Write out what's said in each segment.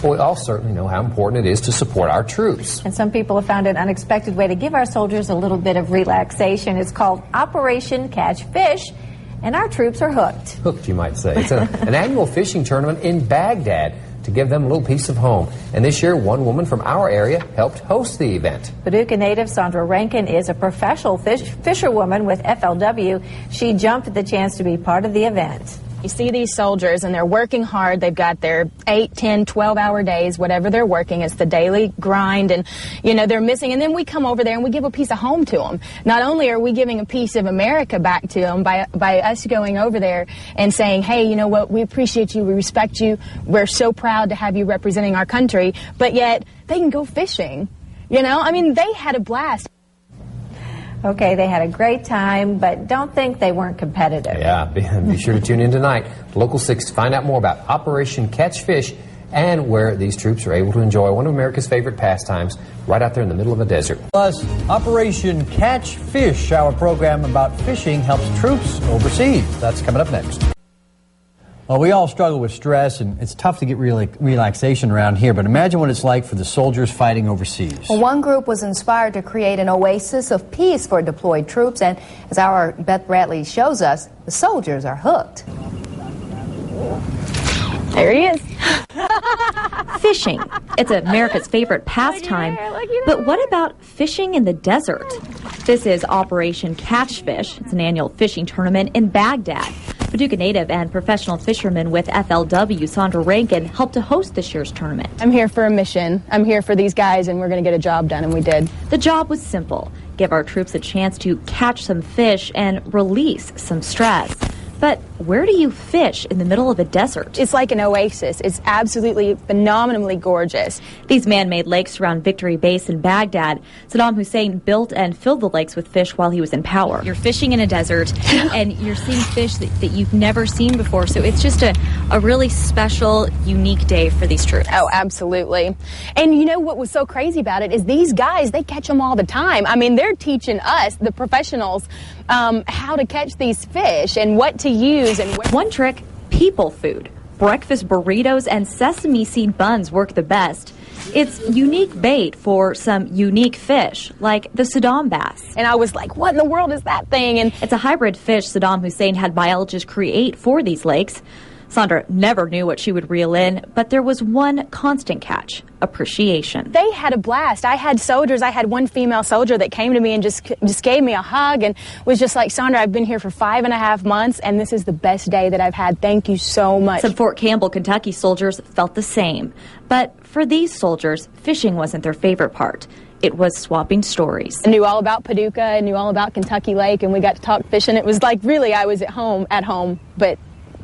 Well, we all certainly know how important it is to support our troops. And some people have found an unexpected way to give our soldiers a little bit of relaxation. It's called Operation Catch Fish, and our troops are hooked. Hooked, you might say. It's an annual fishing tournament in Baghdad to give them a little piece of home. And this year, one woman from our area helped host the event. Paducah native Sondra Rankin is a professional fisherwoman with FLW. She jumped at the chance to be part of the event. You see these soldiers, and they're working hard. They've got their 8, 10, 12-hour days, whatever they're working. It's the daily grind, and, you know, they're missing. And then we come over there, and we give a piece of home to them. Not only are we giving a piece of America back to them by us going over there and saying, hey, you know what, we appreciate you, we respect you, we're so proud to have you representing our country, but yet they can go fishing. You know, I mean, they had a blast. Okay, they had a great time, but don't think they weren't competitive. Yeah, be sure to tune in tonight, Local 6, to find out more about Operation Catch Fish and where these troops are able to enjoy one of America's favorite pastimes right out there in the middle of a desert. Plus, Operation Catch Fish, our program about fishing, helps troops overseas. That's coming up next. Well, we all struggle with stress, and it's tough to get relaxation around here, but imagine what it's like for the soldiers fighting overseas. Well, one group was inspired to create an oasis of peace for deployed troops, and as our Beth Bradley shows us, the soldiers are hooked. There he is. Fishing. It's America's favorite pastime. But what about fishing in the desert? This is Operation Catch Fish. It's an annual fishing tournament in Baghdad. Paducah native and professional fisherman with FLW, Sondra Rankin, helped to host this year's tournament. I'm here for a mission. I'm here for these guys, and we're going to get a job done, and we did. The job was simple. Give our troops a chance to catch some fish and release some stress. But where do you fish in the middle of a desert? It's like an oasis. It's absolutely phenomenally gorgeous. These man-made lakes surround Victory Base in Baghdad. Saddam Hussein built and filled the lakes with fish while he was in power. You're fishing in a desert, and you're seeing fish that you've never seen before. So it's just a really special, unique day for these troops. Oh, absolutely. And you know what was so crazy about it is these guys, they catch them all the time. I mean, they're teaching us, the professionals, how to catch these fish and what to use. And one trick, people food. Breakfast burritos and sesame seed buns work the best. It's unique bait for some unique fish, like the Saddam bass. And I was like, what in the world is that thing? And it's a hybrid fish Saddam Hussein had biologists create for these lakes. Sondra never knew what she would reel in, but there was one constant catch: appreciation. They had a blast. I had soldiers. I had one female soldier that came to me and just gave me a hug and was just like, Sondra, I've been here for 5.5 months, and this is the best day that I've had. Thank you so much. Some Fort Campbell, Kentucky soldiers felt the same. But for these soldiers, fishing wasn't their favorite part. It was swapping stories. I knew all about Paducah. I knew all about Kentucky Lake, and we got to talk fishing. It was like, really, I was at home, but,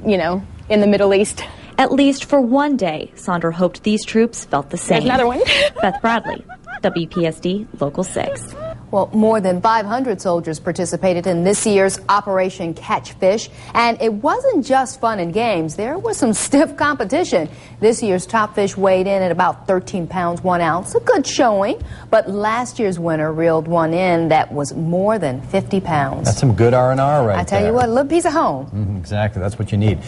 you know, in the Middle East. At least for one day, Sondra hoped these troops felt the same. There's another one. Beth Bradley, WPSD Local 6. Well, more than 500 soldiers participated in this year's Operation Catch Fish, and it wasn't just fun and games. There was some stiff competition. This year's top fish weighed in at about 13 pounds, 1 ounce, a good showing, but last year's winner reeled one in that was more than 50 pounds. That's some good R&R right there. I tell you what, a little piece of home. Exactly, that's what you need.